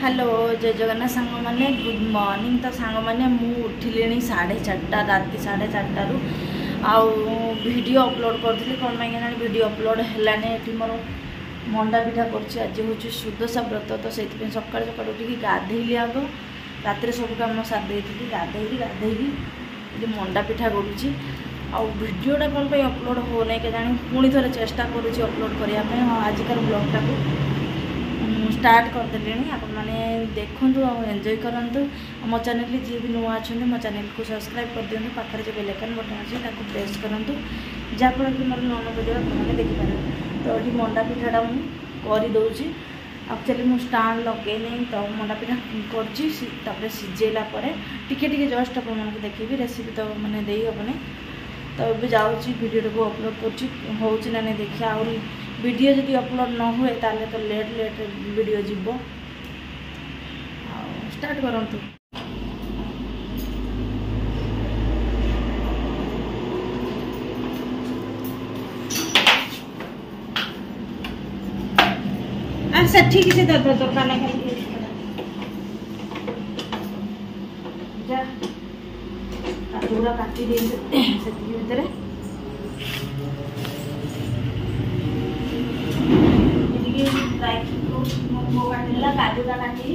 Hello जय जगन्नाथ सांग मैंने गुड मॉर्निंग। तो सांग मैंने उठिले 4:30 राति 4:30 आउ वीडियो अपलोड करी कौन पाई वीडियो अपलोड है मोर मंडा पिठा कर आज हूँ सुदशा व्रत। तो से सका सका उठिक गाधेली आग रात सब कम सारी गाधेगी मंडा पिठा करुँची वीडियोटा कौन पाई अपलोड हो ना के जानी पुणी थे चेष्टा करुँची अपलोड करने। आजिकार ब्लॉगटा को स्टार्ट करदे आपण मैंने देखु एंजॉय करूँ। मो चैनल जी भी नुआ अच्छा मो चैनल को सब्सक्राइब कर दिखाँ पाखे जो बेल आइकन बटन अच्छे प्रेस करूँ जहाँफल कि मोर नुआ वीडियो आपने देखिपारे। तो ये मंडा पिठाटा मुझे एक्चुअली मुझे स्टाण लगे नहीं तो मंडा पिठा कर सीझेला टिके जस्ट आप देखी रेसिपी तो मैंने दे हेनी। तो ये जाऊँगी वीडियो को अपलोड कर ना नहीं देखिए आ वीडियो जब अपलोड न हुए ताले तो लेट वीडियो जीव स्टार्ट करूँ। अच्छा ठीक से दुकान पूरा काटी भितर ड्राई फ्रूट काटा काजूटा काटी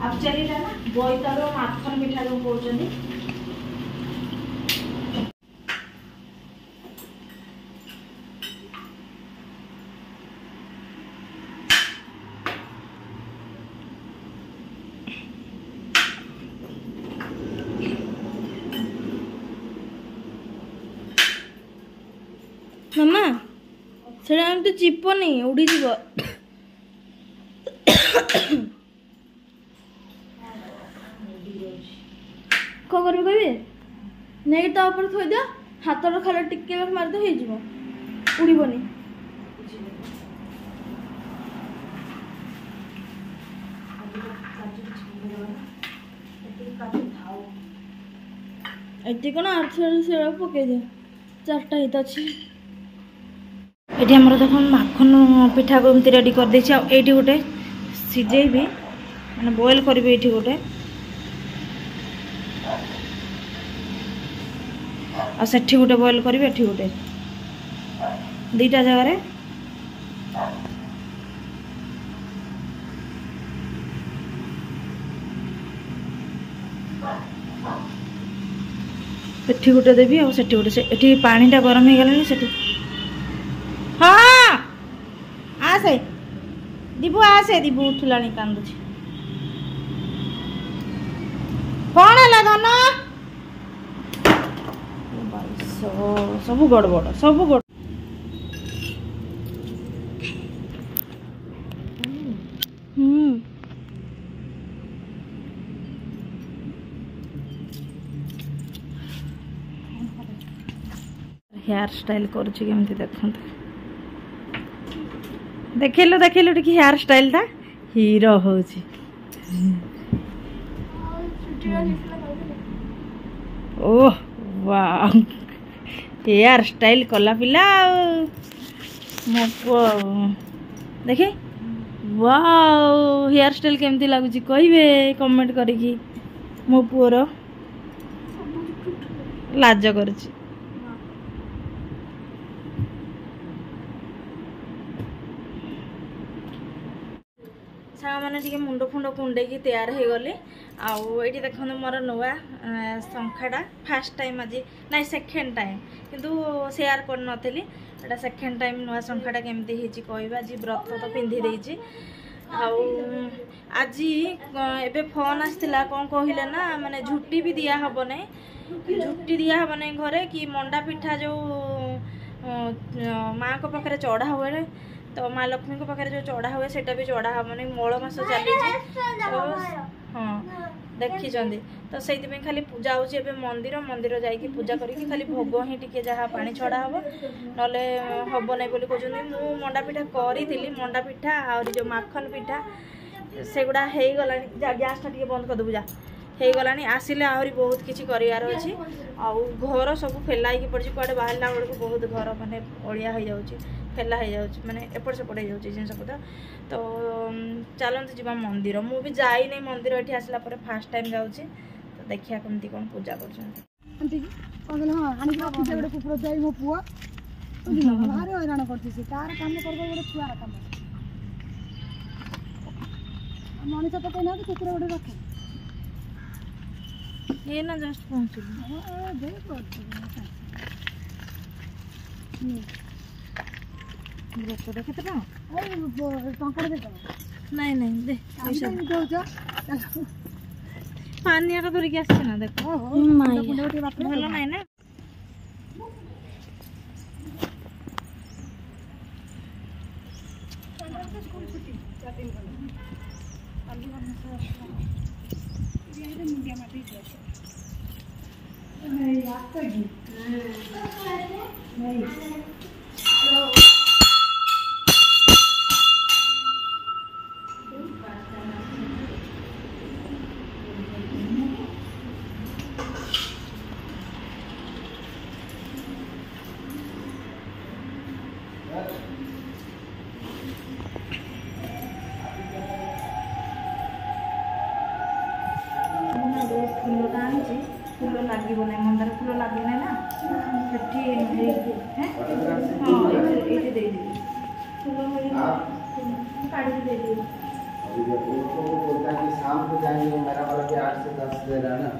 एक्चुअली ना बोईतालु माखन पिठा जो कहते मामा से चिप नहीं उड़ी जीव कौन कर कहे नहीं ता थोड़ी दियो हाथ खाली टिके मारद हो उड़बनी। ये कौन आर पकई दियो 4टा हित अच्छी ये आमर देख माखन पिठा को एमती रेडी कर देछि। ये गोटे सीझे भी मैंने बॉयल करी ये गोटे आ सेठी गोटे बॉयल करी एठी गोटे दीटा जगह एठी गोटे देवी आ सेठी गोटे से पानीटा गरम हो गलानी सेठी। हाँ आसे दीबू आसे दीबू उठलानी कांदुची कौन है धन सब गड़बड़ सब गड़ हेयर स्टाइल करुँची केमती देखते देखिलु टी हेयर स्टाइल टा हीरो हो ओह वाह हेयर स्टाइल कला पिला मो पुआ देखे वाओ हेयर स्टाइल केमती लगुच कहे कमेंट करी मो पुअर लाज करुची। मैंने टी मुंड फुंड कुंडे तैयार हो गले आईटी देखो मोर नुआ शंखाटा फास्ट टाइम आज ना सेकेंड टाइम किंतु शेयर कर नी एटा सेकेंड टाइम नुआ शंखाटा केमती कह आज व्रत तो पिंधि देछि। आज एबे फोन आसला कौन कहले ना माने झुट्टी भी दिया हब ना झुट्टी दिया हब ना घरे कि मंडा पिठा जो माँ को पाखे चढ़ा हुए तो माँ लक्ष्मी को पाखे जो चढ़ा हुए सेटा भी चढ़ा हम नहीं मल मास चली हाँ देखी तो से खाली पूजा हो मंदिर मंदिर जाकि पूजा करके खाली भोग ही टी जहाँ पानी छड़ा हम ना हम ना बोली कहते मु मंडा पिठा करी मंडा पिठा आ जो माखन पिठा से गुड़ा हो गला गैसटा टी बंद कर देबू जा हो गला आसिले आहरी बहुत किसी करार अच्छी आ घर सब फेलाइकी पड़ी कड़े बाहर बेलू बहुत घर माने अड़िया हो जाऊँगी ठेला हो जाऊँ माने एपट सेपट हो जाऊँ जिनस पत्र तो चलते जी मंदिर मुझे जाई नहीं मंदिर ये आसला फास्ट टाइम जाऊँ तो देखिए कमती कौन पूजा कर हईराण कर छुआर कम मनीष तो कहीं ना कुकुर गोटे रखे ये ना जस्ट पहुँचल केते टका टंका दे नहीं नहीं दे पानी आटा धरिक आस ना देख भल ना ना फूल लगे ना मंदार फूल लगे ना शाम को जाएंगे मेरा वाला भी 8 से 10 दे रहा ना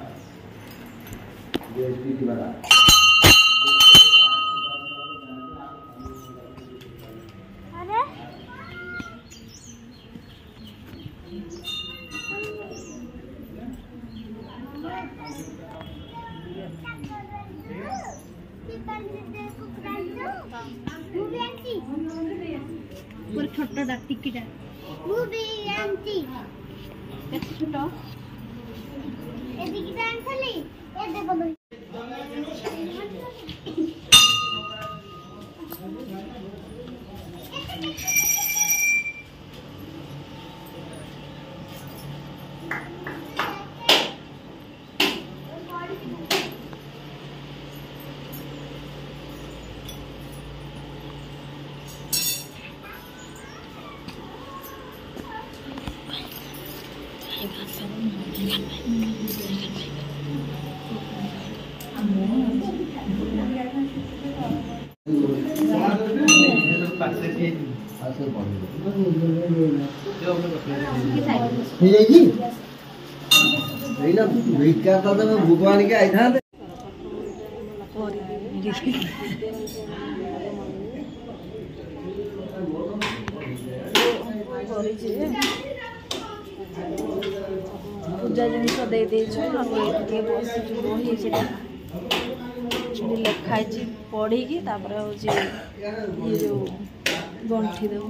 DSPT वाला छोटा टिकिटा छोटा भगवान के आई था पूजा जिन दे बस बही से लिखाई पढ़ी हूँ ये जो गंठी देव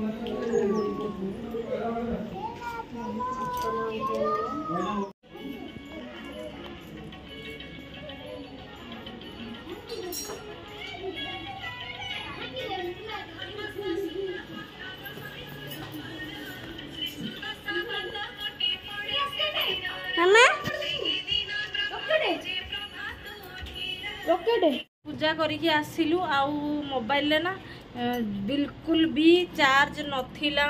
पूजा करके आसिलु आउ मोबाइल ना बिल्कुल भी चार्ज नथिला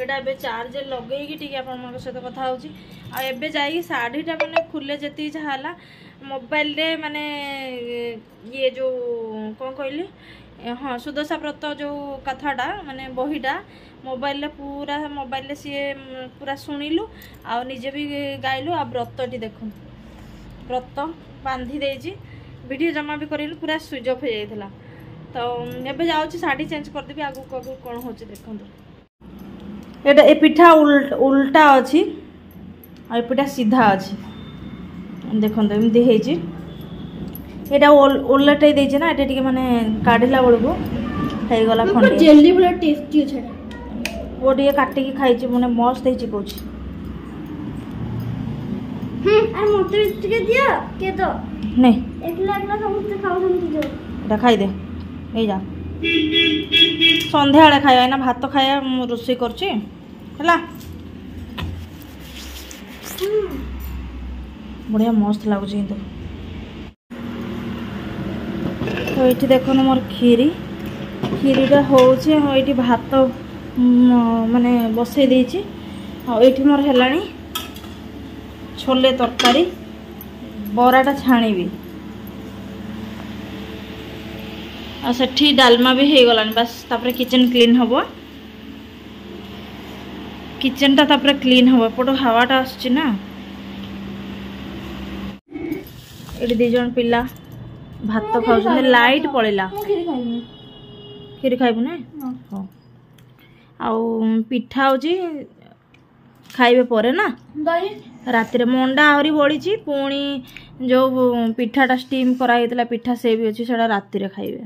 एटा बे चार्ज लगेगी ठीक आपन सहित कथा होची आ एबे जाई साड़ीटा माने खुले जति जाला मोबाइल रे माने ये जो कौन कहली हाँ सुदशा व्रत जो कथाटा माने बहीटा मोबाइल रे सी पूरा शुणिलु आ निजे भी गाइलु आ व्रतटी देखु व्रत बांधी देजी वीडियो जमा भी करेलु पूरा स्विच ऑफ हो जाइथिला तो एबे जाउची साड़ी चेंज कर देबी आगु को कोन होची देखंतु एटा ए पिठा उल्टा अछि आ ए पिठा सीधा अछि देखंतु एमदी हेची एटा ओल्लाटे देजे ना एटा टिके माने काढिला बळगु हे गला खंडे जेली बड़ा टेस्टी छडा वो टिके काटी की खाइची माने मस्त हेची कोची आ मोते टिके दिया के तो नहीं एकला एकला समस्त खाऊ समझ जो एटा खाइ दे ए जा संध्या बेले खाया ना भात खाया रोषे करची हला बढ़िया मस्त लागुच तो ये देखो मोर खीरी କ୍ଷୀରିଟା ହେଉଛି ମୁଁ ଏଇଠି ଭାତ ମାନେ ବସେଇ ଦେଇଛି। ଆଉ ଏଇଠି ମୋର ହେଲାଣି ଛୋଲେ ତରକାରୀ, ବରାଟା ଛାଣିବି। ଆଉ ସେଠି ଡାଲମା ବି ହେଇଗଲାଣି, ବାସ୍ ତାପରେ କିଚେନ୍ କ୍ଲିନ୍ ହେବ। କିଚେନଟା ତାପରେ କ୍ଲିନ୍ ହେବ, ଏପଟୁ ହାୱାଟା ଆସୁଛି ନା। ଏଠି 2 ଜଣ ପିଲା ଭାତ ଖାଉଛନ୍ତି। ଲାଇଟ୍ ପଳେଇଲା। କ୍ଷୀରି ଖାଇବୁ ନା? ହଉ। ଆଉ ପିଠା ହେଉଛି ଖାଇବେ ପରେ ନା। ରାତିରେ ମଣ୍ଡା ଆହୁରି ବଳିଛି, ପୁଣି ଯେଉଁ ପିଠାଟା ଷ୍ଟିମ୍ କରାହେଇଥିଲା ପିଠା ସେ ବି ଅଛି, ସେଇଟା ରାତିରେ ଖାଇବେ।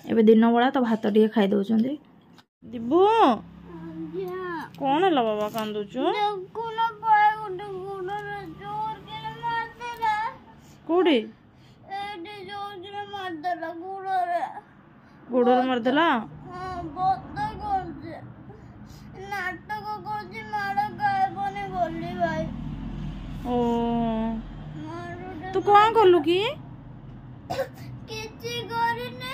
ଏବେ ଦିନ ବେଳା ତ ଭାତ ଟିକେ ଖାଇ ଦେଉଛନ୍ତି। ଦିବୁ କଣ ହେଲା ବାବା କାନ୍ଦୁଛୁ? କୋଉଠି? ଗୋଡରେ ମାରିଦେଲା। ଓ ତୁ କଣ କଲୁ କି? କିଛି କରିନି।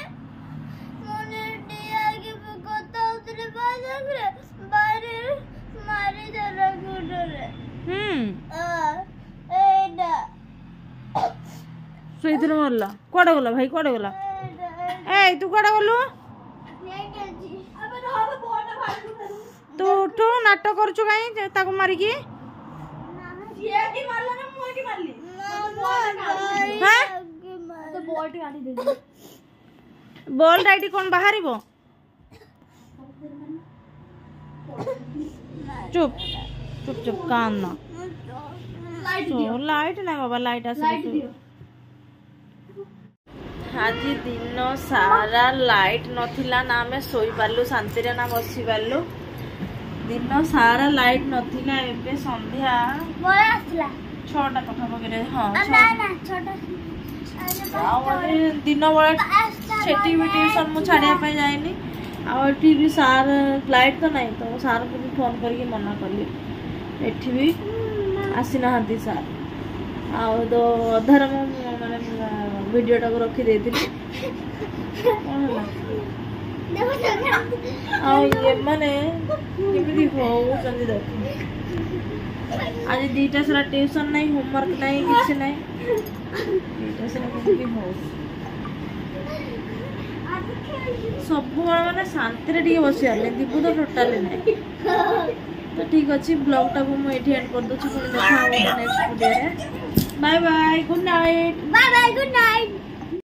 ସେଇଥିରେ ମାରିଲା। କୁଆଡେ ଗଲା ଭାଇ? କୁଆଡେ ଗଲା? ଏଇ ତୁ କୁଆଡେ ଗଲୁ? ତୁ ଉଠୁ, ନାଟକ କରୁଛୁ କାହିଁ ତାକୁ ମାରିକି? ବଲ୍ଟା ଏଠି କଣ ବାହାରିବ? ଚୁପ ଚୁପ ଚୁପ କାନ୍ନା। ଲାଇଟ୍ ନାଇଁ ବାବା, ଲାଇଟ୍ ଆସିବ। ଆଜି ଦିନ ସାରା ଲାଇଟ୍ ନଥିଲା ନା, ଆମେ ଶୋଇପାରିଲୁ ଶାନ୍ତିରେ ନା ବସି ପାରିଲୁ। ଦିନ ସାରା ଲାଇଟ୍ ନଥିଲା। ଏବେ ସନ୍ଧ୍ୟା 6ଟା ପାଖାପାଖିରେ। ହଁ, ଆଉ ଦିନ ବେଳେ ସେଠି ବି ଟ୍ୟୁସନ୍ ମୁଁ ଛାଡ଼ିବା ପାଇଁ ଯାଇନି। ଆଉ ଏଠି ବି ସାର୍ ଲାଇଟ୍ ତ ନାହିଁ, ତ ସାର୍ଙ୍କୁ ବି ଫୋନ୍ କରିକି ମନା କଲି। ଏଠି ବି ଆସିନାହାନ୍ତି ସାର୍। ଆଉ ତ ଅଧାରେ ମୁଁ ମାନେ ଭିଡ଼ିଓଟାକୁ ରଖିଦେଇଥିଲି। କ'ଣ ହେଲା? ଆଉ ଏମାନେ କେମିତି ହଉଛନ୍ତି ଦେଖ। ଆଜି 2ଟା ସାରା ଟ୍ୟୁସନ୍ ନାହିଁ, ହୋମୱାର୍କ ନାହିଁ, କିଛି ନାହିଁ। 2ଟା ସାରା କେମିତି ହଉଛି? ସବୁବେଳେ ମାନେ ଶାନ୍ତିରେ ଟିକେ ବସିବାରେ ଦିବୁ ତ ଟୋଟାଲି ନାହିଁ। ତ ଠିକ୍ ଅଛି, ବ୍ଲଗ୍ଟାକୁ ମୁଁ ଏଇଠି ଏଣ୍ଡ କରିଦେଉଛି। ପୁଣି ଦେଖା ହେବ ନେକ୍ସଟ ଭିଡ଼ିଓରେ। Bye bye, good night.